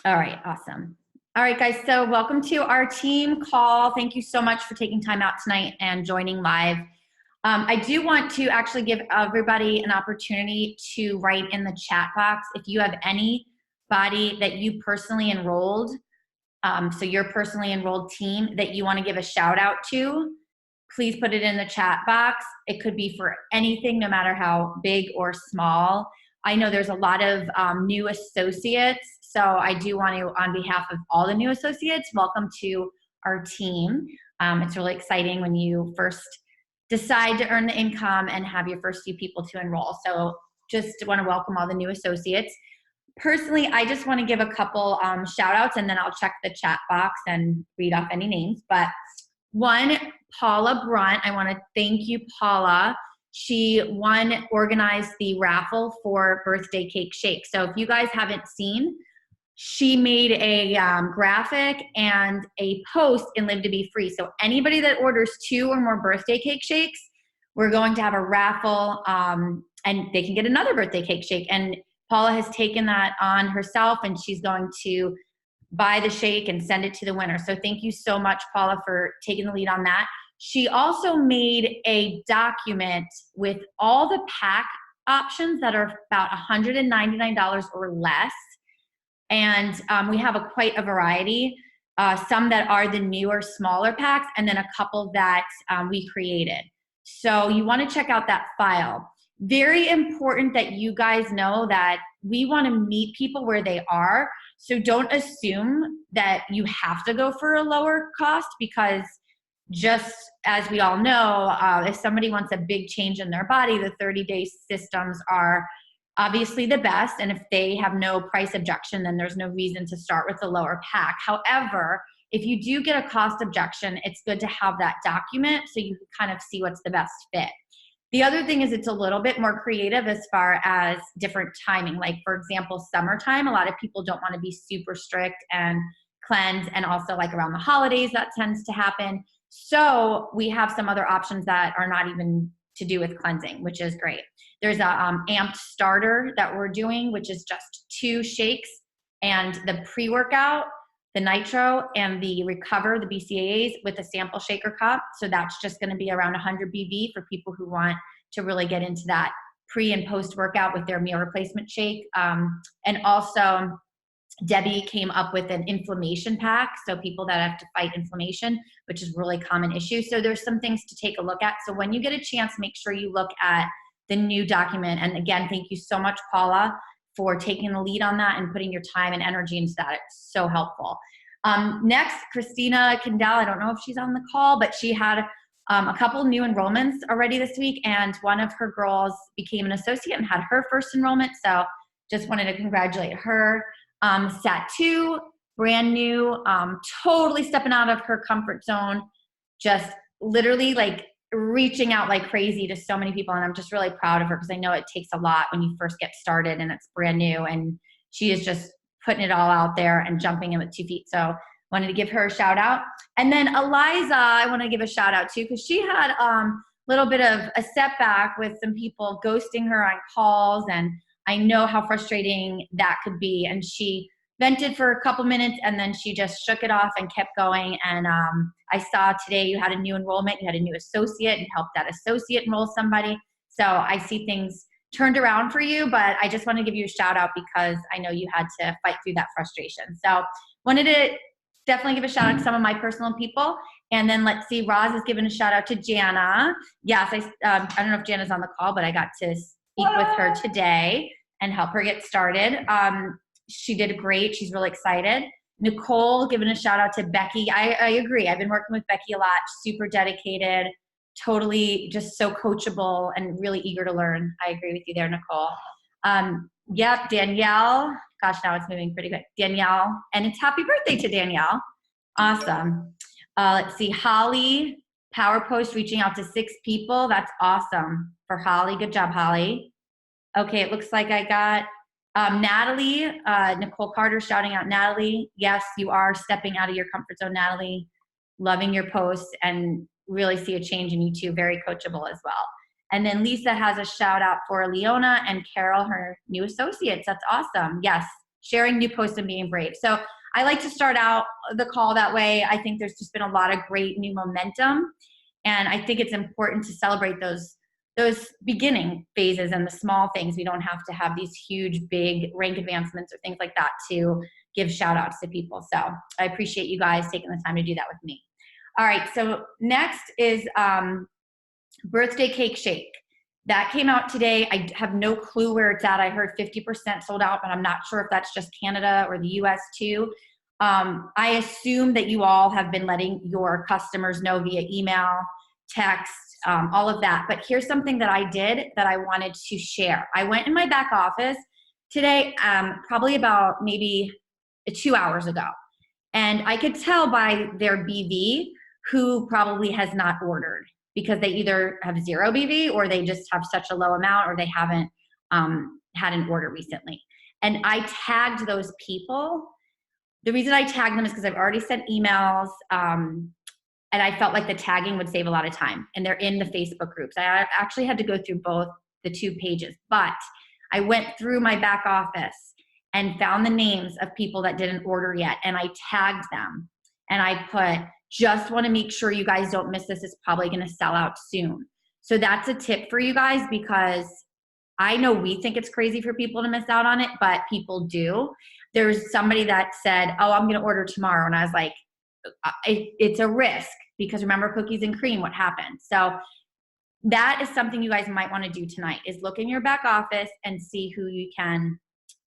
All right, awesome. All right, guys, so welcome to our team call. Thank you so much for taking time out tonight and joining live. I do want to actually give everybody an opportunity to write in the chat box if you have anybody that you personally enrolled, so your personally enrolled team that you want to give a shout out to. Please put it in the chat box. It could be for anything, no matter how big or small. I know there's a lot of new associates, so I do want to, on behalf of all the new associates, welcome to our team. It's really exciting when you first decide to earn the income and have your first few people to enroll. So just want to welcome all the new associates. Personally, I just want to give a couple shout outs, and then I'll check the chat box and read off any names. But one, Paula Brunt. I want to thank you, Paula. She organized the raffle for birthday cake shake. So if you guys haven't seen, she made a graphic and a post in Live to Be Free. So anybody that orders 2 or more birthday cake shakes, we're going to have a raffle, and they can get another birthday cake shake. And Paula has taken that on herself, and she's going to buy the shake and send it to the winner. So thank you so much, Paula, for taking the lead on that. She also made a document with all the pack options that are about $199 or less. And we have quite a variety, some that are the newer, smaller packs, and then a couple that we created. So you want to check out that file. Very important that you guys know that we want to meet people where they are. So don't assume that you have to go for a lower cost, because just as we all know, if somebody wants a big change in their body, the 30-day systems are obviously the best. And if they have no price objection, then there's no reason to start with a lower pack. However, if you do get a cost objection, it's good to have that document so you can kind of see what's the best fit. The other thing is it's a little bit more creative as far as different timing. Like, for example, summertime, a lot of people don't want to be super strict and cleanse, and also like around the holidays that tends to happen. So we have some other options that are not even to do with cleansing, which is great. There's a amped starter that we're doing, which is just 2 shakes and the pre-workout, the nitro, and the recover, the BCAAs, with a sample shaker cup. So that's just going to be around 100 BV for people who want to really get into that pre and post workout with their meal replacement shake. And also Debbie came up with an inflammation pack. So people that have to fight inflammation, which is a really common issue. So there's some things to take a look at. So when you get a chance, make sure you look at the new document. And again, thank you so much, Paula, for taking the lead on that and putting your time and energy into that. It's so helpful. Next, Christina Kendall. I don't know if she's on the call, but she had a couple new enrollments already this week, and one of her girls became an associate and had her first enrollment. So just wanted to congratulate her. Sat2, brand new, totally stepping out of her comfort zone, just literally like reaching out like crazy to so many people. And I'm just really proud of her, because I know it takes a lot when you first get started and it's brand new, and she is just putting it all out there and jumping in with 2 feet. So wanted to give her a shout out. And then Eliza, I want to give a shout out to, because she had a little bit of a setback with some people ghosting her on calls, and I know how frustrating that could be. And she vented for a couple minutes, and then she just shook it off and kept going. And I saw today you had a new enrollment, you had a new associate, and helped that associate enroll somebody. So I see things turned around for you, but I just want to give you a shout out because I know you had to fight through that frustration. So wanted to definitely give a shout out to some of my personal people. And then let's see, Roz is giving a shout out to Jana. Yes, I don't know if Jana's on the call, but I got to speak with her today and help her get started. She did great. She's really excited. Nicole giving a shout out to Becky. I agree. I've been working with Becky a lot. Super dedicated, totally just so coachable and really eager to learn. I agree with you there, Nicole. Yep, Danielle. Gosh, now it's moving pretty quick. Danielle, and it's happy birthday to Danielle. Awesome. Let's see, Holly, Power Post reaching out to 6 people. That's awesome for Holly. Good job, Holly. Okay, it looks like I got Natalie, Nicole Carter shouting out Natalie. Yes, you are stepping out of your comfort zone, Natalie. Loving your posts and really see a change in you too. Very coachable as well. And then Lisa has a shout out for Leona and Carol, her new associates. That's awesome. Yes, sharing new posts and being brave. So I like to start out the call that way. I think there's just been a lot of great new momentum. And I think it's important to celebrate those beginning phases and the small things. We don't have to have these huge, big rank advancements or things like that to give shout outs to people. So I appreciate you guys taking the time to do that with me. All right, so next is birthday cake shake. That came out today. I have no clue where it's at. I heard 50% sold out, but I'm not sure if that's just Canada or the US too. I assume that you all have been letting your customers know via email, text, all of that. But here's something that I did that I wanted to share. I went in my back office today, probably about maybe 2 hours ago. And I could tell by their BV who probably has not ordered, because they either have 0 BV or they just have such a low amount, or they haven't had an order recently. And I tagged those people. The reason I tagged them is because I've already sent emails, and I felt like the tagging would save a lot of time. And they're in the Facebook groups. I actually had to go through both the 2 pages, but I went through my back office and found the names of people that didn't order yet. And I tagged them and I put, just want to make sure you guys don't miss this. It's probably going to sell out soon. So that's a tip for you guys, because I know we think it's crazy for people to miss out on it, but people do. There's somebody that said, oh, I'm going to order tomorrow. And I was like, it's a risk, because remember cookies and cream, what happened? So that is something you guys might want to do tonight, is look in your back office and see who you can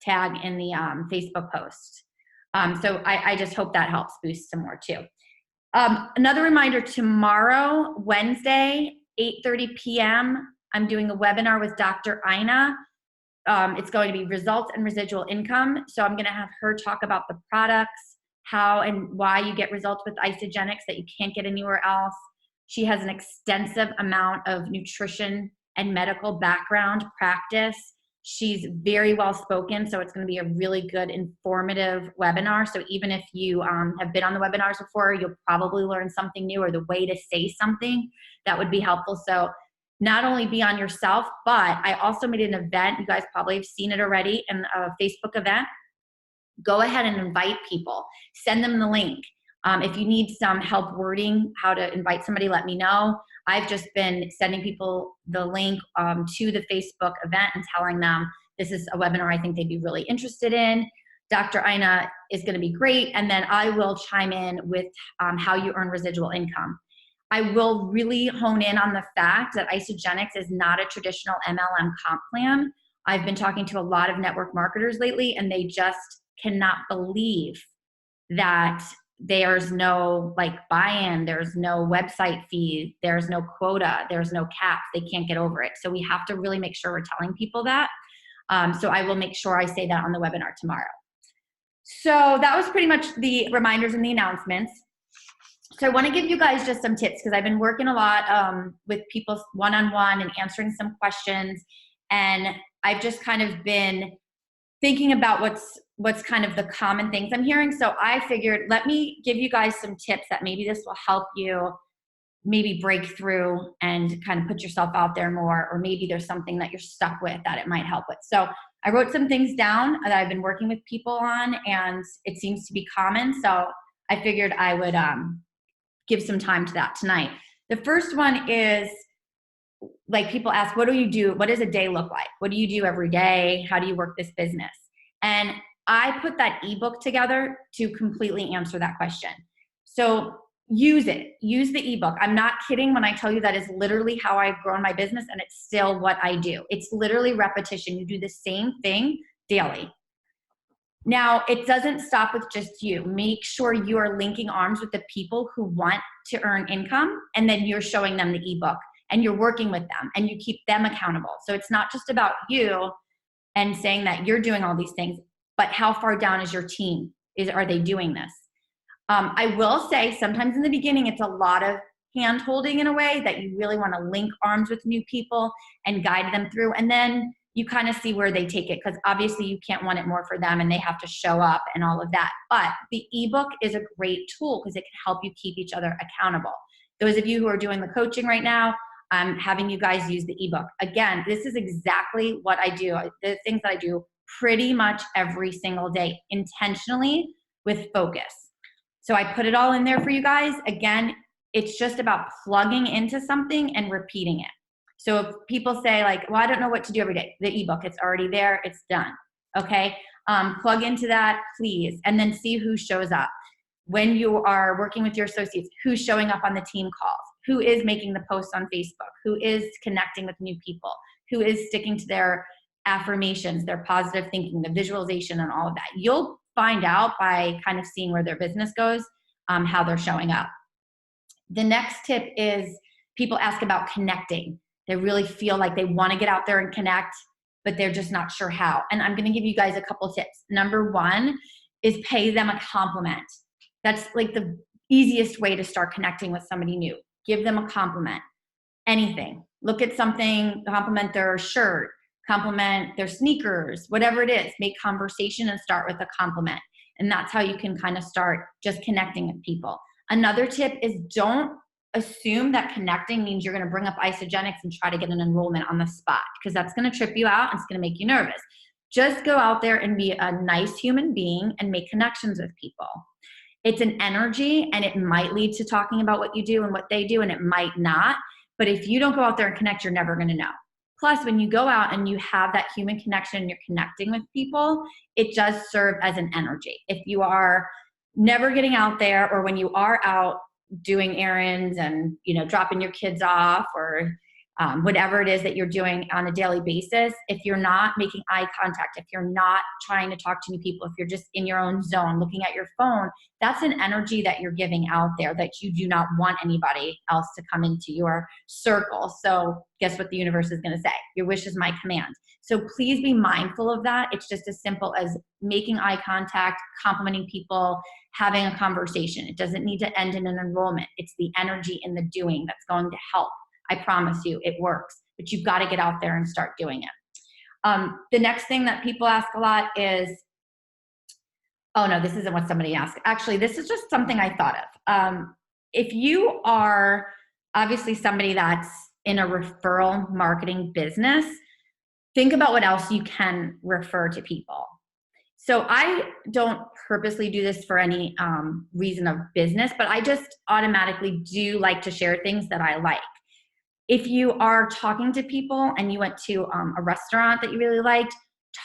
tag in the Facebook post. So I just hope that helps boost some more too. Another reminder, tomorrow, Wednesday, 8:30 p.m., I'm doing a webinar with Dr. Ina. It's going to be results and residual income. So I'm going to have her talk about the products, how and why you get results with Isagenix that you can't get anywhere else. She has an extensive amount of nutrition and medical background practice. She's very well spoken, so it's going to be a really good informative webinar. So even if you have been on the webinars before, you'll probably learn something new, or the way to say something that would be helpful. So not only be on yourself, but I also made an event. You guys probably have seen it already, in a Facebook event. Go ahead and invite people. Send them the link. If you need some help wording how to invite somebody, let me know. I've just been sending people the link to the Facebook event and telling them this is a webinar I think they'd be really interested in. Dr. Ina is going to be great. And then I will chime in with how you earn residual income. I will really hone in on the fact that Isagenix is not a traditional MLM comp plan. I've been talking to a lot of network marketers lately, and they just cannot believe that there's no like buy-in, there's no website fee, there's no quota, there's no cap. They can't get over it. So we have to really make sure we're telling people that. So I will make sure I say that on the webinar tomorrow. So that was pretty much the reminders and the announcements. So I want to give you guys just some tips, because I've been working a lot with people one-on-one and answering some questions. And I've just kind of been thinking about what's kind of the common things I'm hearing. So I figured, let me give you guys some tips that maybe this will help you maybe break through and kind of put yourself out there more, or maybe there's something that you're stuck with that it might help with. So I wrote some things down that I've been working with people on, and it seems to be common. So I figured I would give some time to that tonight. The first one is, like, people ask, what do you do? What does a day look like? What do you do every day? How do you work this business? And I put that ebook together to completely answer that question. So use it. Use the ebook. I'm not kidding when I tell you that is literally how I've grown my business, and it's still what I do. It's literally repetition. You do the same thing daily. Now, it doesn't stop with just you. Make sure you are linking arms with the people who want to earn income, and then you're showing them the ebook, and you're working with them, and you keep them accountable. So it's not just about you and saying that you're doing all these things, but how far down is your team? Are they doing this? I will say sometimes in the beginning, it's a lot of hand holding in a way that you really want to link arms with new people and guide them through. And then you kind of see where they take it, because obviously you can't want it more for them and they have to show up and all of that. But the ebook is a great tool because it can help you keep each other accountable. Those of you who are doing the coaching right now, I'm having you guys use the ebook. Again, this is exactly what I do. The things that I do pretty much every single day, intentionally with focus. So I put it all in there for you guys. Again, it's just about plugging into something and repeating it. So if people say like, well, I don't know what to do every day, the ebook, it's already there, it's done. Okay, plug into that, please, and then see who shows up. When you are working with your associates, who's showing up on the team calls, who is making the posts on Facebook, who is connecting with new people, who is sticking to their affirmations, their positive thinking, the visualization, and all of that. You'll find out by kind of seeing where their business goes, how they're showing up. The next tip is people ask about connecting. They really feel like they want to get out there and connect, but they're just not sure how. And I'm going to give you guys a couple tips. Number one is pay them a compliment. That's like the easiest way to start connecting with somebody new. Give them a compliment. Anything. Look at something, compliment their shirt, compliment their sneakers, whatever it is. Make conversation and start with a compliment. And that's how you can kind of start just connecting with people. Another tip is don't assume that connecting means you're going to bring up Isagenix and try to get an enrollment on the spot, because that's going to trip you out and it's going to make you nervous. Just go out there and be a nice human being and make connections with people. It's an energy, and it might lead to talking about what you do and what they do, and it might not. But if you don't go out there and connect, you're never going to know. Plus, when you go out and you have that human connection and you're connecting with people, it does serve as an energy. If you are never getting out there, or when you are out doing errands and, you know, dropping your kids off, or whatever it is that you're doing on a daily basis, if you're not making eye contact, if you're not trying to talk to new people, if you're just in your own zone looking at your phone, that's an energy that you're giving out there that you do not want anybody else to come into your circle. So guess what the universe is going to say? Your wish is my command. So please be mindful of that. It's just as simple as making eye contact, complimenting people, having a conversation. It doesn't need to end in an enrollment. It's the energy in the doing that's going to help. I promise you it works, but you've got to get out there and start doing it. The next thing that people ask a lot is, oh no, this isn't what somebody asked. Actually, this is just something I thought of. If you are obviously somebody that's in a referral marketing business, think about what else you can refer to people. So I don't purposely do this for any reason of business, but I just automatically do like to share things that I like. If you are talking to people and you went to a restaurant that you really liked,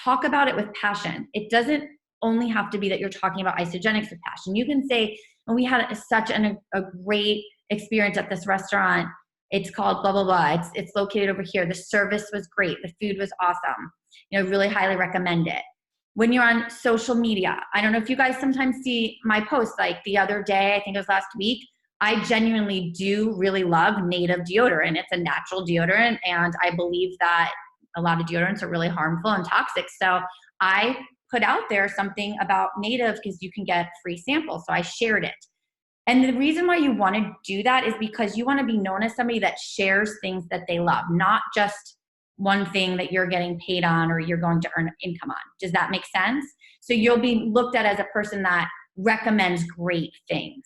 talk about it with passion. It doesn't only have to be that you're talking about Isagenix with passion. You can say, oh, we had such a great experience at this restaurant. It's called blah, blah, blah. It's located over here. The service was great. The food was awesome. You know, really highly recommend it. When you're on social media, I don't know if you guys sometimes see my posts, like the other day, I think it was last week, I genuinely do really love native deodorant. It's a natural deodorant, and I believe that a lot of deodorants are really harmful and toxic. So I put out there something about native because you can get free samples. So I shared it. And the reason why you want to do that is because you want to be known as somebody that shares things that they love, not just one thing that you're getting paid on or you're going to earn income on. Does that make sense? So you'll be looked at as a person that recommends great things.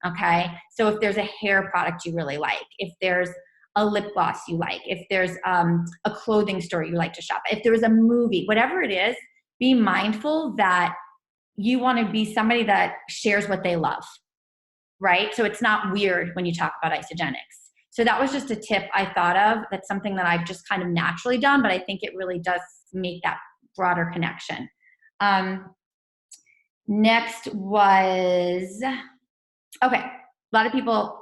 Okay, so if there's a hair product you really like, if there's a lip gloss you like, if there's a clothing store you like to shop, if there's a movie, whatever it is, be mindful that you want to be somebody that shares what they love, right? So it's not weird when you talk about Isagenix. So that was just a tip I thought of. That's something that I've just kind of naturally done, but I think it really does make that broader connection. Next was... okay, a lot of people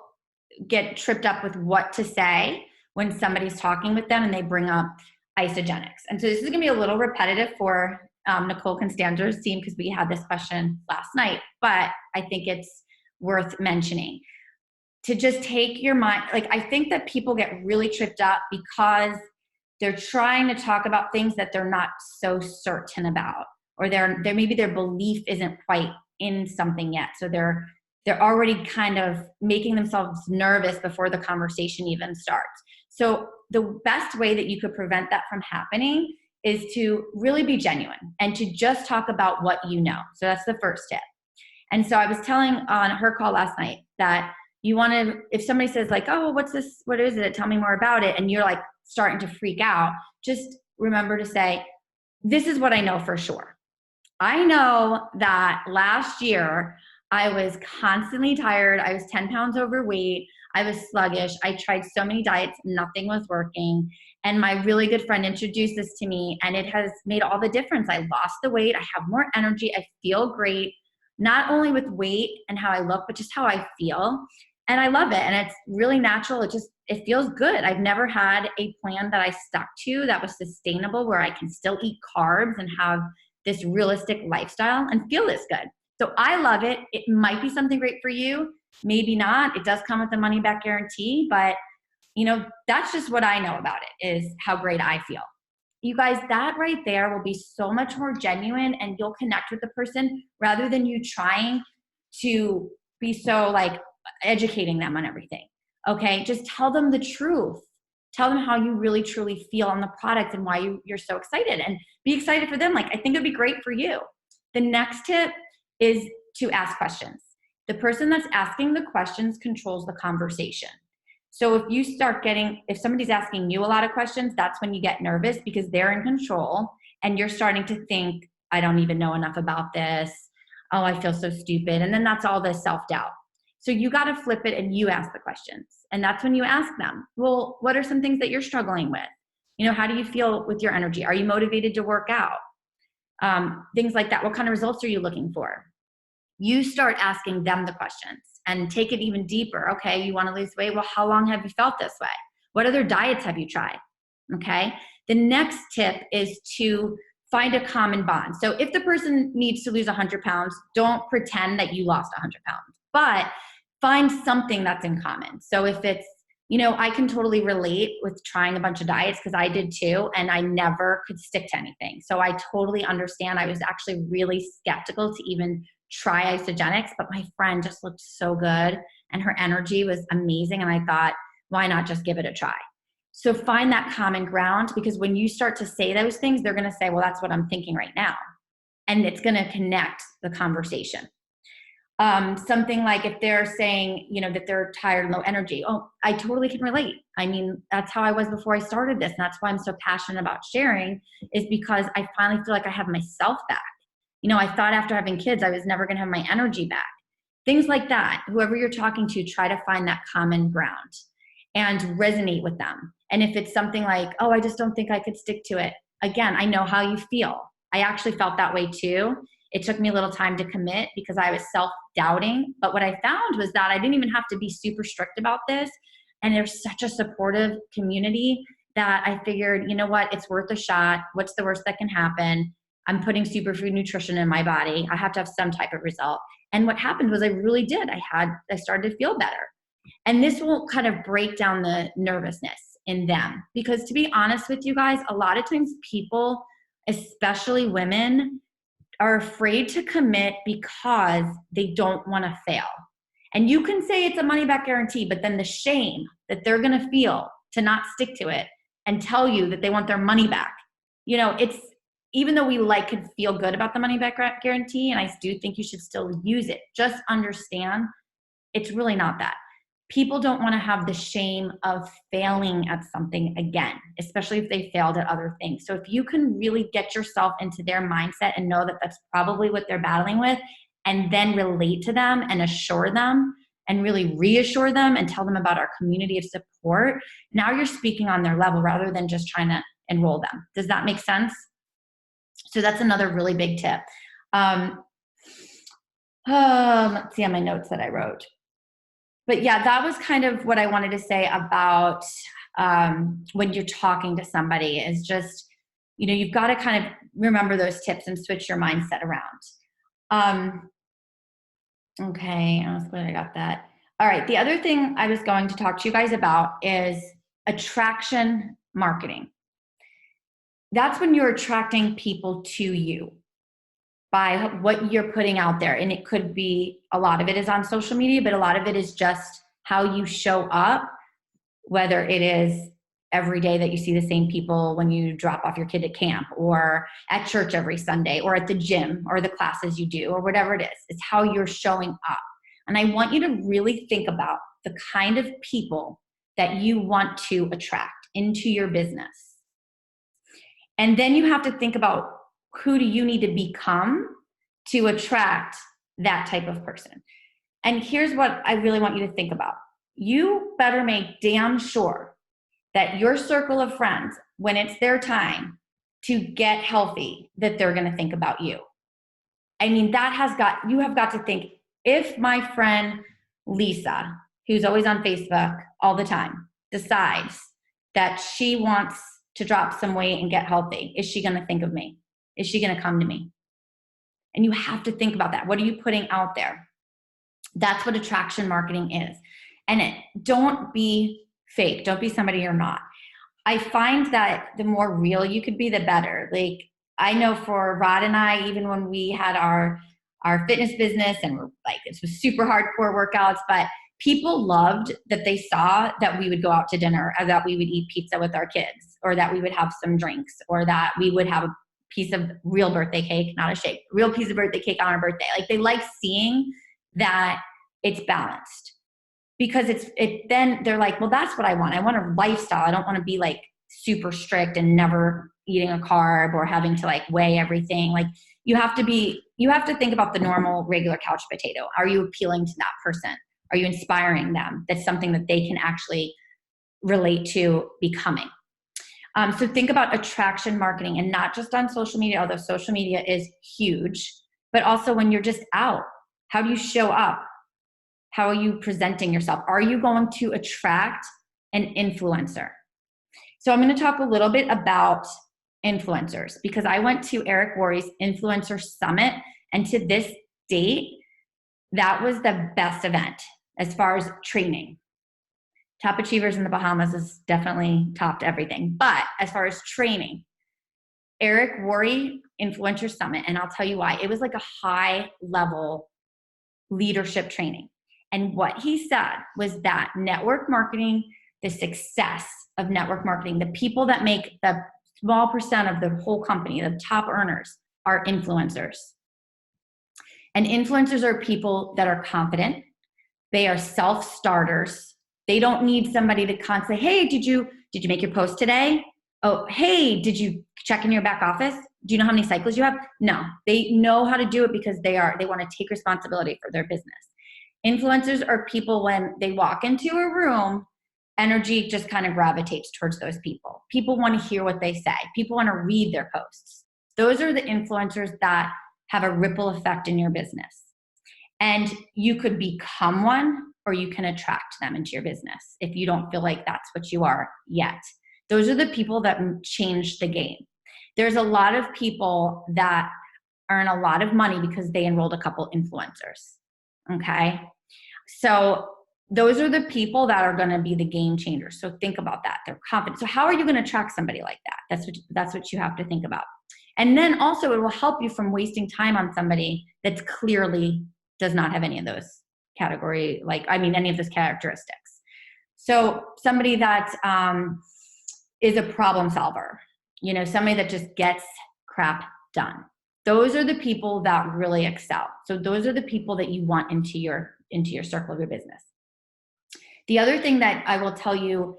get tripped up with what to say when somebody's talking with them and they bring up Isagenix. And so this is going to be a little repetitive for Nicole Constanzo's team because we had this question last night, but I think it's worth mentioning. To just take your mind, like I think that people get really tripped up because they're trying to talk about things that they're not so certain about, or they're maybe their belief isn't quite in something yet. So they're already kind of making themselves nervous before the conversation even starts. So the best way that you could prevent that from happening is to really be genuine and to just talk about what you know. So that's the first tip. And so I was telling on her call last night that you want to, if somebody says like, oh, what's this? What is it? Tell me more about it. And you're like starting to freak out, just remember to say, this is what I know for sure. I know that last year I was constantly tired. I was 10 pounds overweight. I was sluggish. I tried so many diets, nothing was working. And my really good friend introduced this to me, and it has made all the difference. I lost the weight. I have more energy. I feel great, not only with weight and how I look, but just how I feel. And I love it. And it's really natural. It feels good. I've never had a plan that I stuck to that was sustainable, where I can still eat carbs and have this realistic lifestyle and feel this good. So I love it. It might be something great for you, maybe not. It does come with a money back guarantee, but that's just what I know about it, is how great I feel. You guys, that right there will be so much more genuine, and you'll connect with the person rather than you trying to be so like educating them on everything. Okay, just tell them the truth. Tell them how you really truly feel on the product and why you're so excited, and be excited for them. Like, I think it'd be great for you. The next tip is to ask questions. The person that's asking the questions controls the conversation. So if somebody's asking you a lot of questions, that's when you get nervous, because they're in control and you're starting to think, I don't even know enough about this. Oh, I feel so stupid. And then that's all the self-doubt. So you got to flip it and you ask the questions. And that's when you ask them, well, what are some things that you're struggling with? How do you feel with your energy? Are you motivated to work out? Things like that. What kind of results are you looking for? You start asking them the questions and take it even deeper. Okay, you want to lose weight? Well, how long have you felt this way? What other diets have you tried? Okay. The next tip is to find a common bond. So if the person needs to lose 100 pounds, don't pretend that you lost 100 pounds, but find something that's in common. So if it's, I can totally relate with trying a bunch of diets, because I did too, and I never could stick to anything. So I totally understand. I was actually really skeptical to even try isogenics, but my friend just looked so good and her energy was amazing. And I thought, why not just give it a try? So find that common ground, because when you start to say those things, they're going to say, well, that's what I'm thinking right now. And it's going to connect the conversation. Something like if they're saying, that they're tired and low energy. Oh, I totally can relate. I mean, that's how I was before I started this. And that's why I'm so passionate about sharing, is because I finally feel like I have myself back. I thought after having kids, I was never going to have my energy back. Things like that. Whoever you're talking to, try to find that common ground and resonate with them. And if it's something like, oh, I just don't think I could stick to it. Again, I know how you feel. I actually felt that way too. It took me a little time to commit because I was self-doubting. But what I found was that I didn't even have to be super strict about this. And there's such a supportive community that I figured, you know what, it's worth a shot. What's the worst that can happen? I'm putting superfood nutrition in my body. I have to have some type of result. And what happened was I really did. I started to feel better. And this will kind of break down the nervousness in them. Because to be honest with you guys, a lot of times people, especially women, are afraid to commit because they don't want to fail. And you can say it's a money back guarantee, but then the shame that they're going to feel to not stick to it and tell you that they want their money back. It's, even though we could feel good about the money back guarantee, and I do think you should still use it, just understand it's really not that. People don't want to have the shame of failing at something again, especially if they failed at other things. So if you can really get yourself into their mindset and know that that's probably what they're battling with, and then relate to them and assure them and really reassure them and tell them about our community of support, now you're speaking on their level rather than just trying to enroll them. Does that make sense? So that's another really big tip. Let's see on my notes that I wrote. But yeah, that was kind of what I wanted to say about when you're talking to somebody, is just, you've got to kind of remember those tips and switch your mindset around. Okay, I was glad I got that. All right, the other thing I was going to talk to you guys about is attraction marketing. That's when you're attracting people to you by what you're putting out there. And it could be, a lot of it is on social media, but a lot of it is just how you show up, whether it is every day that you see the same people when you drop off your kid at camp, or at church every Sunday, or at the gym, or the classes you do, or whatever it is. It's how you're showing up. And I want you to really think about the kind of people that you want to attract into your business. And then you have to think about, who do you need to become to attract that type of person? And here's what I really want you to think about. You better make damn sure that your circle of friends, when it's their time to get healthy, that they're going to think about you. I mean, you have got to think, if my friend Lisa, who's always on Facebook all the time, decides that she wants to drop some weight and get healthy, is she going to think of me? Is she going to come to me? And you have to think about that. What are you putting out there? That's what attraction marketing is. And don't be fake. Don't be somebody you're not. I find that the more real you could be, the better. Like, I know for Rod and I, even when we had our fitness business, and we're like, it was super hardcore workouts, but people loved that they saw that we would go out to dinner, or that we would eat pizza with our kids, or that we would have some drinks, or that we would have a piece of real birthday cake, not a shake, real piece of birthday cake on our birthday. Like, they like seeing that it's balanced, because then they're like, well, that's what I want. I want a lifestyle. I don't want to be like super strict and never eating a carb or having to like weigh everything. Like, you have to think about the normal, regular couch potato. Are you appealing to that person? Are you inspiring them? That's something that they can actually relate to becoming. So think about attraction marketing, and not just on social media, although social media is huge, but also when you're just out. How do you show up? How are you presenting yourself? Are you going to attract an influencer? So I'm going to talk a little bit about influencers, because I went to Eric Worre's Influencer Summit, and to this date, that was the best event as far as training. Top Achievers in the Bahamas has definitely topped everything. But as far as training, Eric Worre Influencer Summit, and I'll tell you why. It was like a high level leadership training. And what he said was that network marketing, the success of network marketing, the people that make the small percent of the whole company, the top earners, are influencers. And influencers are people that are confident. They are self-starters. They don't need somebody to constantly, hey, did you make your post today? Oh, hey, did you check in your back office? Do you know how many cycles you have? No, they know how to do it because they want to take responsibility for their business. Influencers are people, when they walk into a room, energy just kind of gravitates towards those people. People want to hear what they say. People want to read their posts. Those are the influencers that have a ripple effect in your business. And you could become one, or you can attract them into your business if you don't feel like that's what you are yet. Those are the people that change the game. There's a lot of people that earn a lot of money because they enrolled a couple influencers. Okay? So those are the people that are going to be the game changers. So think about that. They're confident. So how are you going to attract somebody like that? That's what you have to think about. And then also, it will help you from wasting time on somebody that's clearly does not have any of those any of those characteristics. So somebody that is a problem solver, somebody that just gets crap done. Those are the people that really excel. So those are the people that you want into your circle of your business. The other thing that I will tell you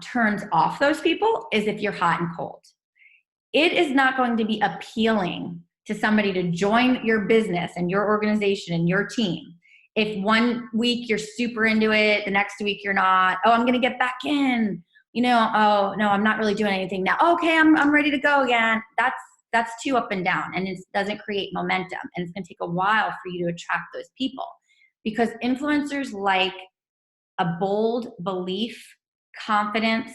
turns off those people is if you're hot and cold. It is not going to be appealing to somebody to join your business and your organization and your team if one week you're super into it, the next week you're not. Oh, I'm going to get back in. Oh no, I'm not really doing anything now. Okay, I'm ready to go again. That's too up and down, and it doesn't create momentum, and it's going to take a while for you to attract those people, because influencers like a bold belief, confidence,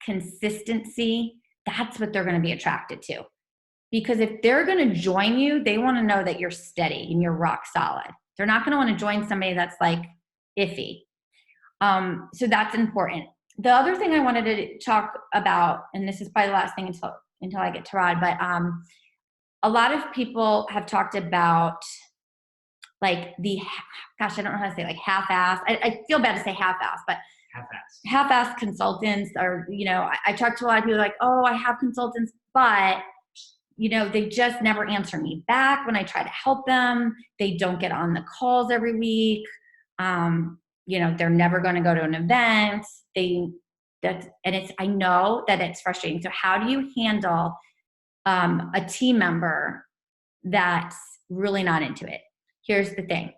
consistency. That's what they're going to be attracted to. Because if they're going to join you, they want to know that you're steady and you're rock solid. They're not going to want to join somebody that's like iffy. So that's important. The other thing I wanted to talk about, and this is probably the last thing until I get to Rod, but a lot of people have talked about like I don't know how to say, like half-ass. I feel bad to say half-ass, but half-ass consultants are, I talk to a lot of people like, oh, I have consultants, but they just never answer me back when I try to help them. They don't get on the calls every week. They're never going to go to an event. I know that it's frustrating. So how do you handle a team member that's really not into it? Here's the thing.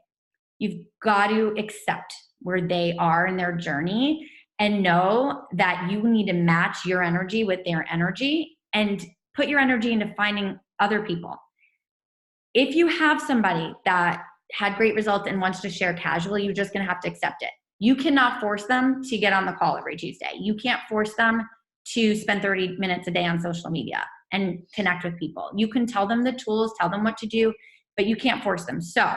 You've got to accept where they are in their journey and know that you need to match your energy with their energy and put your energy into finding other people. If you have somebody that had great results and wants to share casually, you're just going to have to accept it. You cannot force them to get on the call every Tuesday. You can't force them to spend 30 minutes a day on social media and connect with people. You can tell them the tools, tell them what to do, but you can't force them. So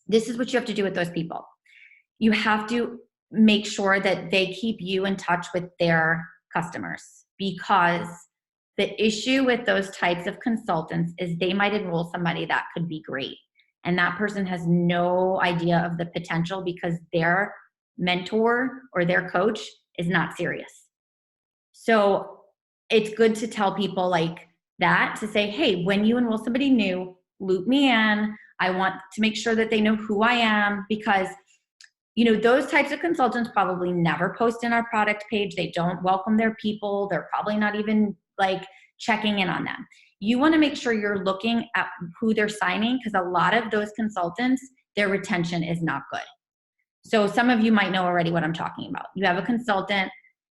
this is what you have to do with those people. You have to make sure that they keep you in touch with their customers, because the issue with those types of consultants is they might enroll somebody that could be great, and that person has no idea of the potential because their mentor or their coach is not serious. So it's good to tell people like that, to say, hey, when you enroll somebody new, loop me in. I want to make sure that they know who I am, because those types of consultants probably never post in our product page. They don't welcome their people. They're probably not even like checking in on them. You want to make sure you're looking at who they're signing, because a lot of those consultants, their retention is not good. So some of you might know already what I'm talking about. You have a consultant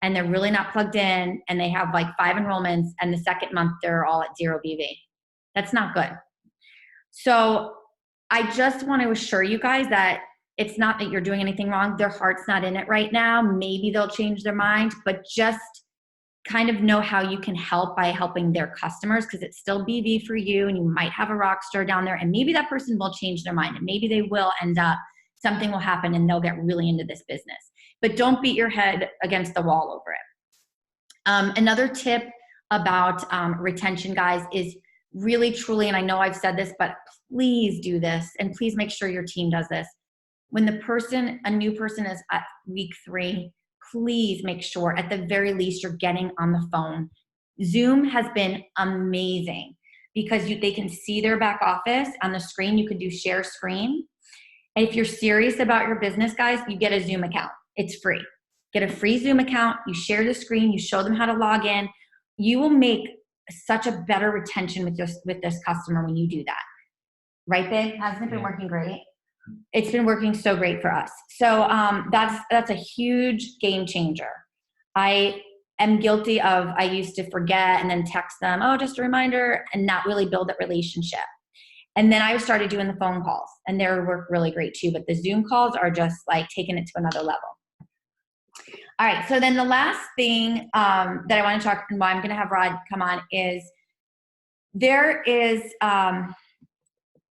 and they're really not plugged in, and they have like 5 enrollments, and the second month they're all at 0 BV. That's not good. So I just want to assure you guys that it's not that you're doing anything wrong. Their heart's not in it right now. Maybe they'll change their mind, but just kind of know how you can help by helping their customers, because it's still BV for you, and you might have a rock star down there, and maybe that person will change their mind, and maybe they will end up, something will happen and they'll get really into this business. But don't beat your head against the wall over it. Another tip about retention, guys, is really, truly, and I know I've said this, but please do this, and please make sure your team does this. When a new person is at week 3, please make sure at the very least you're getting on the phone. Zoom has been amazing because they can see their back office on the screen. You can do share screen. And if you're serious about your business, guys, you get a Zoom account. It's free. Get a free Zoom account. You share the screen. You show them how to log in. You will make such a better retention with this customer when you do that. Right, babe? Hasn't it been working great? It's been working so great for us. So that's a huge game changer. I am guilty of, I used to forget and then text them, oh, just a reminder, and not really build that relationship. And then I started doing the phone calls, and they work really great too. But the Zoom calls are just like taking it to another level. All right. So then the last thing that I want to talk, and why I'm going to have Rod come on, is there is,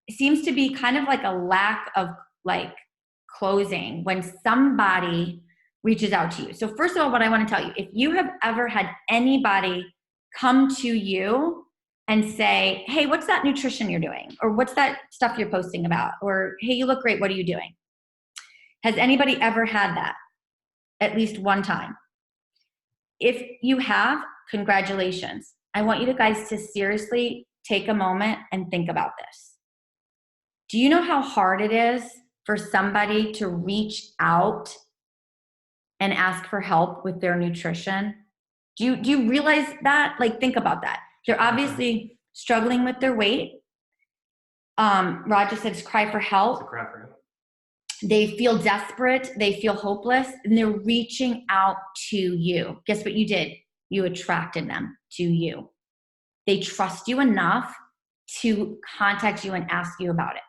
it seems to be kind of like a lack of like closing when somebody reaches out to you. So first of all, what I want to tell you, if you have ever had anybody come to you and say, hey, what's that nutrition you're doing? Or what's that stuff you're posting about? Or, hey, you look great, what are you doing? Has anybody ever had that? At least one time. If you have, congratulations. I want you guys to seriously take a moment and think about this. Do you know how hard it is for somebody to reach out and ask for help with their nutrition? Do you realize that? Like, think about that. They're obviously struggling with their weight. Roger said it's cry for help. It's a cry for help. They feel desperate. They feel hopeless, and they're reaching out to you. Guess what you did? You attracted them to you. They trust you enough to contact you and ask you about it.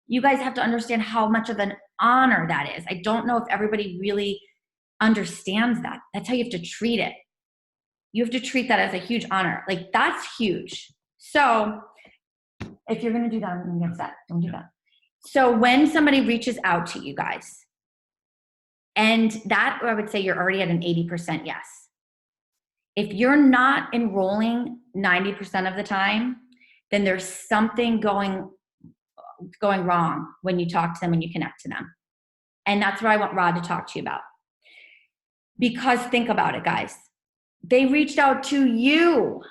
You guys have to understand how much of an honor that is. I don't know if everybody really understands that. That's how you have to treat it. You have to treat that as a huge honor. Like, that's huge. So if you're going to do that, I'm going to get upset. Don't do that. So when somebody reaches out to you guys, and that, I would say you're already at an 80% yes. If you're not enrolling 90% of the time, then there's something going wrong when you talk to them, when you connect to them. And that's what I want Rod to talk to you about. Because think about it, guys. They reached out to you.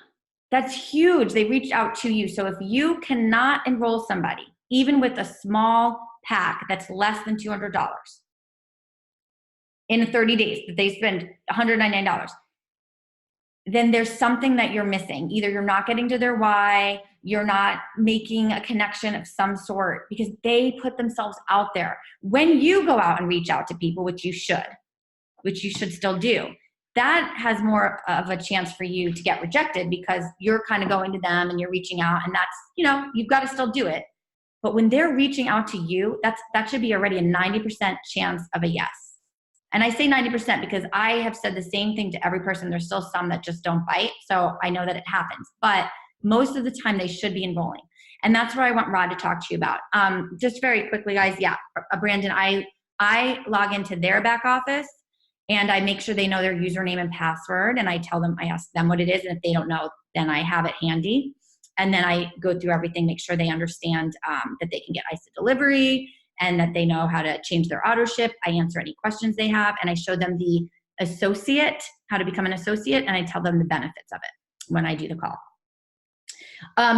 That's huge. They reached out to you. So if you cannot enroll somebody, even with a small pack that's less than $200, in 30 days that they spend $199, then there's something that you're missing. Either you're not getting to their why, you're not making a connection of some sort, because they put themselves out there. When you go out and reach out to people, which you should still do, that has more of a chance for you to get rejected, because you're kind of going to them and you're reaching out, and that's, you've got to still do it. But when they're reaching out to you, that should be already a 90% chance of a yes. And I say 90% because I have said the same thing to every person. There's still some that just don't bite. So I know that it happens, but most of the time they should be enrolling. And that's what I want Rod to talk to you about. Just very quickly, guys. Yeah, Brandon, I log into their back office and I make sure they know their username and password. And I ask them what it is. And if they don't know, then I have it handy. And then I go through everything, make sure they understand that they can get ISA delivery and that they know how to change their auto ship. I answer any questions they have, and I show them the associate, how to become an associate, and I tell them the benefits of it when I do the call.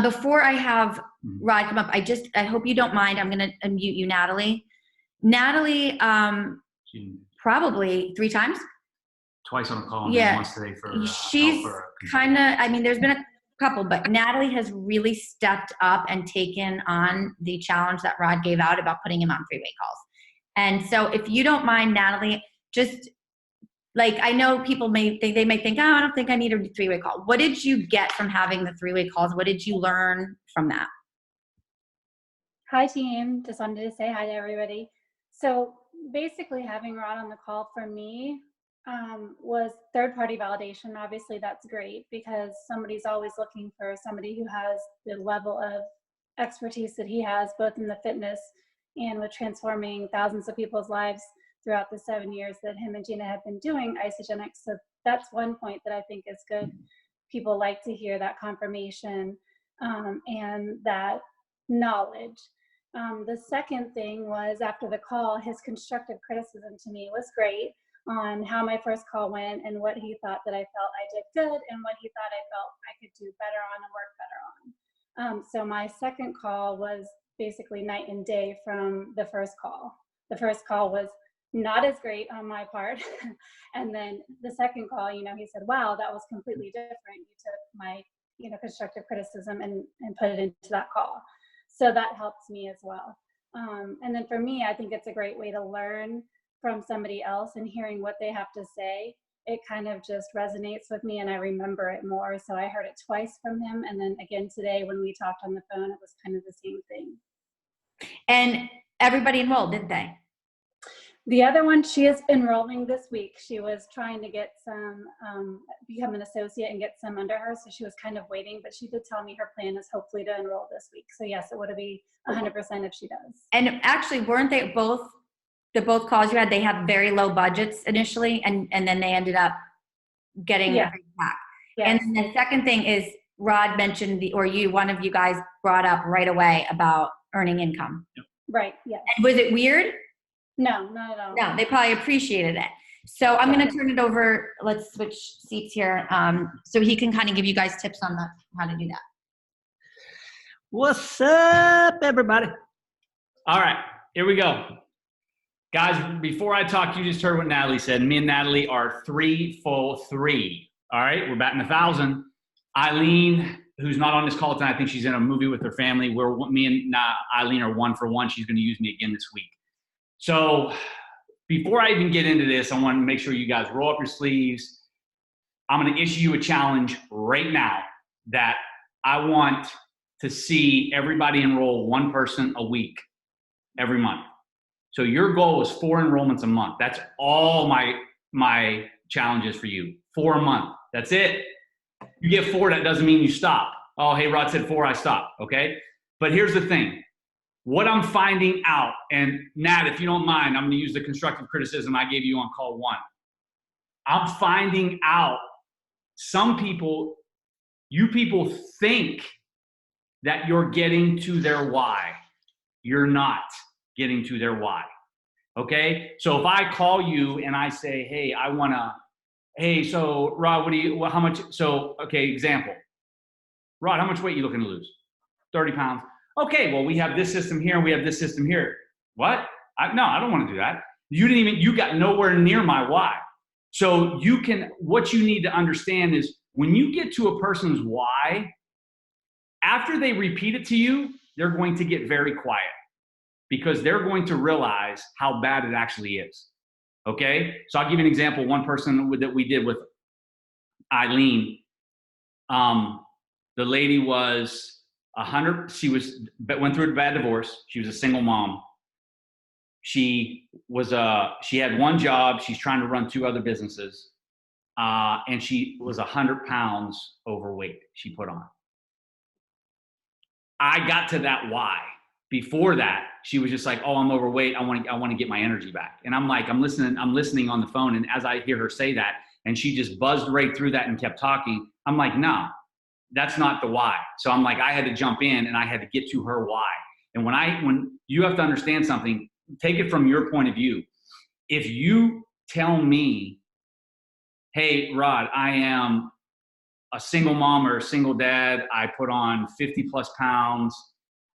Before I have Rod come up, I hope you don't mind. I'm going to unmute you, Natalie. Natalie, probably 3 times. Twice on a call, and then once today for she's kind of, there's been a couple, but Natalie has really stepped up and taken on the challenge that Rod gave out about putting him on 3-way calls. And so if you don't mind, Natalie, just I know people may think, oh, I don't think I need a 3-way call. What did you get from having the 3-way calls? What did you learn from that? Hi team, just wanted to say hi to everybody. So basically having Rod on the call for me was third-party validation. Obviously that's great because somebody's always looking for somebody who has the level of expertise that he has, both in the fitness and with transforming thousands of people's lives throughout the 7 years that him and Gina have been doing Isogenics. So that's one point that I think is good. People like to hear that confirmation and that knowledge. The second thing was, after the call, his constructive criticism to me was great on how my first call went and what he thought that I felt I did good and what he thought I felt I could do better on and work better on. So my second call was basically night and day from the first call. The first call was not as great on my part. And then the second call, he said, wow, that was completely different. You took my, constructive criticism and put it into that call. So that helps me as well. And then for me, I think it's a great way to learn from somebody else, and hearing what they have to say, it kind of just resonates with me and I remember it more. So I heard it twice from him. And then again today when we talked on the phone, it was kind of the same thing. And everybody enrolled, didn't they? The other one, she is enrolling this week. She was trying to get some, become an associate and get some under her. So she was kind of waiting, but she did tell me her plan is hopefully to enroll this week. So yes, it would be 100% if she does. And actually, weren't they both calls you had, they have very low budgets initially, and then they ended up getting a big pack. Yes. And the second thing is, Rod mentioned one of you guys brought up right away about earning income. Right, yes. And was it weird? No, not at all. No, they probably appreciated it. So I'm going to turn it over. Let's switch seats here. So he can kind of give you guys tips on how to do that. What's up, everybody? All right, here we go. Guys, before I talk, you just heard what Natalie said. Me and Natalie are 3 for 3. All right, we're batting 1,000. Eileen, who's not on this call tonight, I think she's in a movie with her family. Me and Eileen are 1 for 1. She's going to use me again this week. So before I even get into this, I want to make sure you guys roll up your sleeves. I'm going to issue you a challenge right now that I want to see everybody enroll 1 person a week every month. So your goal is 4 enrollments a month. That's all my challenges for you. 4 a month. That's it. You get 4, that doesn't mean you stop. Oh, hey, Rod said 4, I stop. Okay? But here's the thing. What I'm finding out, and Nat, if you don't mind, I'm going to use the constructive criticism I gave you on call 1. I'm finding out you people think that you're getting to their why. You're not getting to their why. Okay? So if I call you and I say, hey, so Rod, how much, so, okay, example. Rod, how much weight are you looking to lose? 30 pounds. Okay, well, we have this system here and we have this system here. What? No, I don't want to do that. You got nowhere near my why. So what you need to understand is when you get to a person's why, after they repeat it to you, they're going to get very quiet because they're going to realize how bad it actually is. Okay? So I'll give you an example. One person that we did with Eileen, the lady was 100, went through a bad divorce. She was a single mom. She had one job. She's trying to run 2 other businesses. And she was 100 pounds overweight she put on. I got to that why. Before that, she was just like, oh, I'm overweight. I want to get my energy back. And I'm like, I'm listening on the phone. And as I hear her say that, and she just buzzed right through that and kept talking, I'm like, no, that's not the why. So I'm like, I had to jump in and I had to get to her why. And when you have to understand something, take it from your point of view. If you tell me, hey, Rod, I am a single mom or a single dad, I put on 50 plus pounds,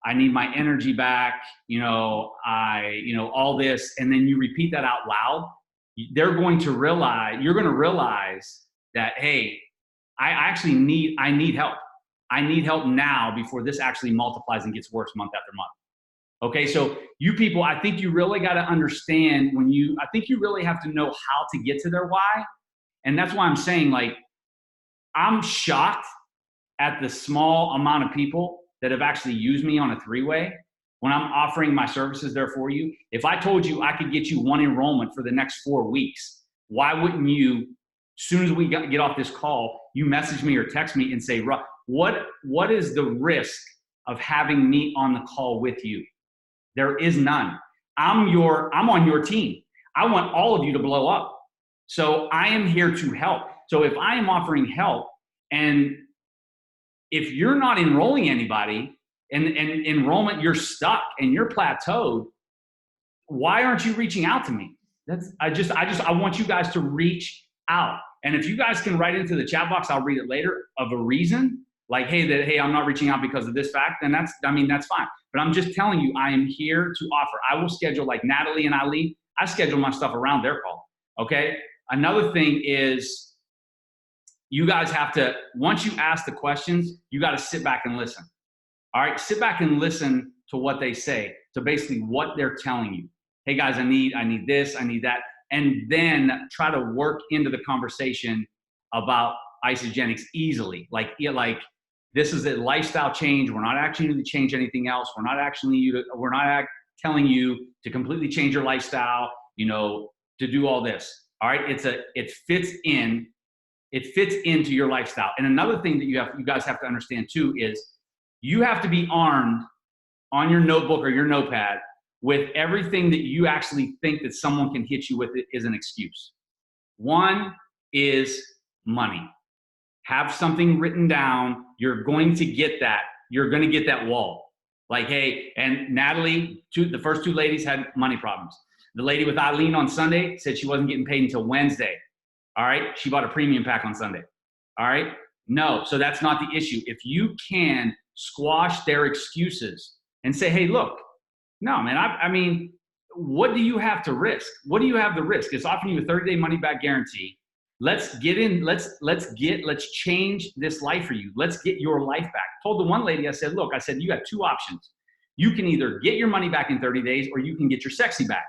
I need my energy back, all this, and then you repeat that out loud, you're going to realize that, hey, I need help. I need help now before this actually multiplies and gets worse month after month. Okay, so you people, I think you really got to understand I think you really have to know how to get to their why. And that's why I'm saying, like, I'm shocked at the small amount of people that have actually used me on a 3-way when I'm offering my services there for you. If I told you I could get you 1 enrollment for the next 4 weeks, why wouldn't you, as soon as we get off this call, you message me or text me and say, what is the risk of having me on the call with you? There is none. I'm on your team. I want all of you to blow up. So I am here to help. So if I am offering help, and if you're not enrolling anybody and enrollment, you're stuck and you're plateaued, why aren't you reaching out to me? I want you guys to reach out. And if you guys can write into the chat box, I'll read it later, of a reason, like, hey, I'm not reaching out because of this fact, then that's fine. But I'm just telling you, I am here to offer. I will schedule, like Natalie and Ali, I schedule my stuff around their call, okay? Another thing is, you guys have to, once you ask the questions, you got to sit back and listen. All right, sit back and listen to what they say, to basically what they're telling you. Hey guys, I need this, I need that. And then try to work into the conversation about isogenics easily. Like this is a lifestyle change. We're not actually going to change anything else. We're not telling you to completely change your lifestyle, to do all this. All right, it fits into your lifestyle. And another thing that you guys have to understand too is you have to be armed on your notebook or your notepad with everything that you actually think that someone can hit you with it is an excuse. One is money. Have something written down. You're going to get that. You're going to get that wall. Like, hey, and Natalie, the first 2 ladies had money problems. The lady with Eileen on Sunday said she wasn't getting paid until Wednesday. All right, she bought a premium pack on Sunday. All right, no, so that's not the issue. If you can squash their excuses and say, hey, look, no, man, I mean, what do you have to risk? What do you have to risk? It's offering you a 30-day money back guarantee. Let's get in, let's change this life for you. Let's get your life back. I told the one lady, I said, you have 2 options. You can either get your money back in 30 days or you can get your sexy back.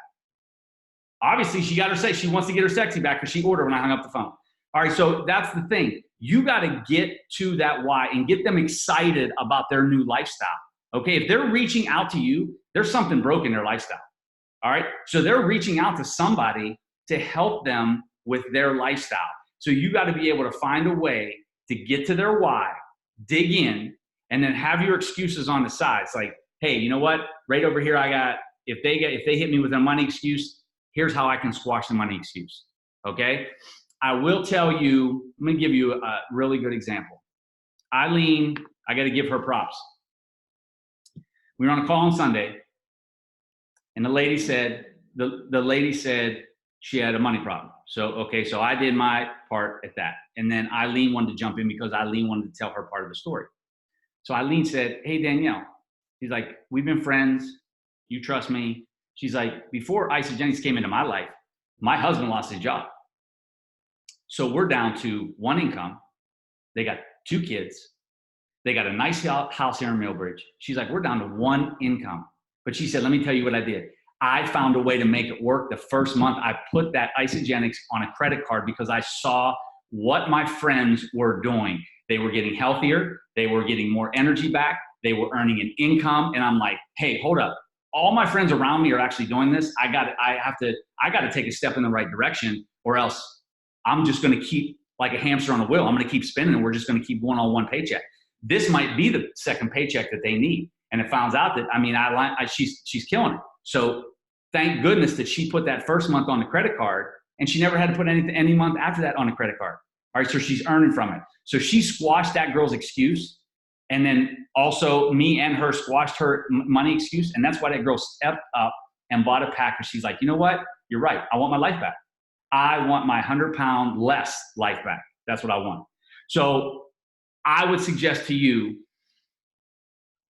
Obviously, she wants to get her sexy back because she ordered when I hung up the phone. All right, so that's the thing. You got to get to that why and get them excited about their new lifestyle. Okay, if they're reaching out to you, there's something broken in their lifestyle. All right, so they're reaching out to somebody to help them with their lifestyle. So you got to be able to find a way to get to their why, dig in, and then have your excuses on the side. It's like, hey, you know what? Right over here, I got, if they hit me with a money excuse, here's how I can squash the money excuse, okay? I will tell you, I'm gonna give you a really good example. Eileen, I gotta give her props. We were on a call on Sunday, and the lady said she had a money problem. So, okay, so I did my part at that. And then Eileen wanted to jump in because Eileen wanted to tell her part of the story. So Eileen said, hey, Danielle, he's like, we've been friends, you trust me. She's like, before Isagenix came into my life, my husband lost his job. So we're down to one income. They got 2 kids. They got a nice house here in Millbridge. She's like, we're down to one income. But she said, let me tell you what I did. I found a way to make it work. The first month I put that Isagenix on a credit card because I saw what my friends were doing. They were getting healthier. They were getting more energy back. They were earning an income. And I'm like, hey, hold up. All my friends around me are actually doing this. I got to take a step in the right direction, or else I'm just going to keep like a hamster on a wheel. I'm going to keep spinning, and we're just going to keep going on one paycheck. This might be the second paycheck that they need. And it finds out that, I mean, she's killing it. So thank goodness that she put that first month on the credit card, and she never had to put any month after that on the credit card. All right, so she's earning from it. So she squashed that girl's excuse. And then also me and her squashed her money excuse. And that's why that girl stepped up and bought a pack. She's like, you know what? You're right. I want my life back. I want my 100-pound less life back. That's what I want. So I would suggest to you,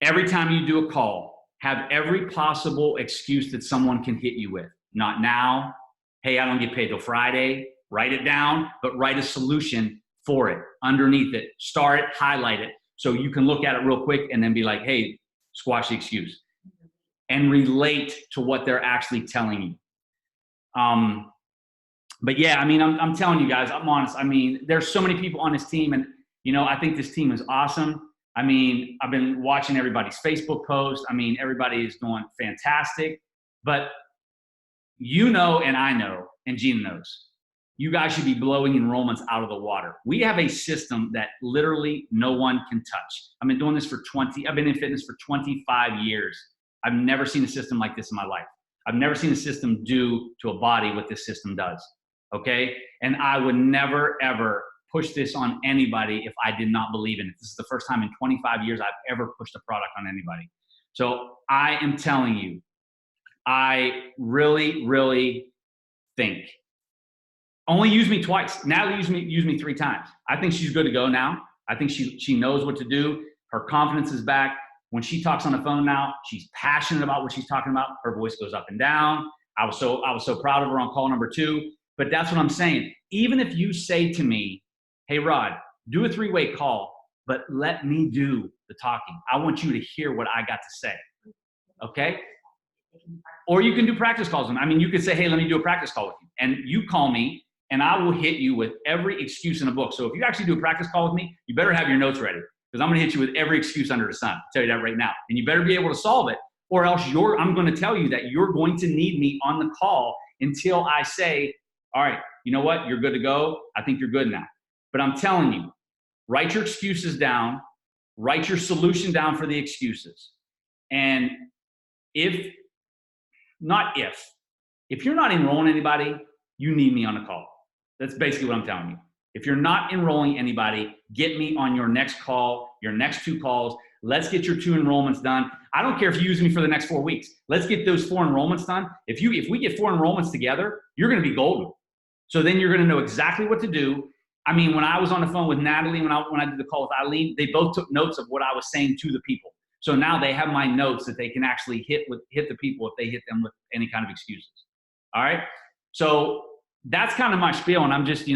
every time you do a call, have every possible excuse that someone can hit you with. Not now. Hey, I don't get paid till Friday. Write it down, but write a solution for it, underneath it. Star it, highlight it, so you can look at it real quick and then be like, hey, squash the excuse. And relate to what they're actually telling you. But yeah, I mean, I'm telling you guys, I'm honest. I mean, there's so many people on this team, and you know, I think this team is awesome. I mean, I've been watching everybody's Facebook post. I mean, everybody is doing fantastic. But you know, and I know, and Gina knows, you guys should be blowing enrollments out of the water. We have a system that literally no one can touch. I've been doing this I've been in fitness for 25 years. I've never seen a system like this in my life. I've never seen a system do to a body what this system does, okay? And I would never, ever push this on anybody if I did not believe in it. This is the first time in 25 years I've ever pushed a product on anybody. So I am telling you, I really, really think, only use me twice. Natalie used me 3 times. I think she's good to go now. I think she knows what to do. Her confidence is back. When she talks on the phone now, she's passionate about what she's talking about. Her voice goes up and down. I was so proud of her on call number 2. But that's what I'm saying. Even if you say to me, hey, Rod, do a 3-way call, but let me do the talking. I want you to hear what I got to say, okay? Or you can do practice calls. I mean, you could say, hey, let me do a practice call with you. And you call me, and I will hit you with every excuse in the book. So if you actually do a practice call with me, you better have your notes ready, because I'm going to hit you with every excuse under the sun. I'll tell you that right now. And you better be able to solve it, or else I'm going to tell you that you're going to need me on the call until I say, all right, you know what? You're good to go. I think you're good now. But I'm telling you, write your excuses down, write your solution down for the excuses. And if you're not enrolling anybody, you need me on the call. That's basically what I'm telling you. If you're not enrolling anybody, get me on your next call, your next 2 calls. Let's get your 2 enrollments done. I don't care if you use me for the next 4 weeks. Let's get those 4 enrollments done. If we get 4 enrollments together, you're going to be golden. So then you're going to know exactly what to do. I mean, when I was on the phone with Natalie, when I did the call with Eileen, they both took notes of what I was saying to the people. So now they have my notes that they can actually hit the people if they hit them with any kind of excuses. All right. So that's kind of my spiel. And I'm just,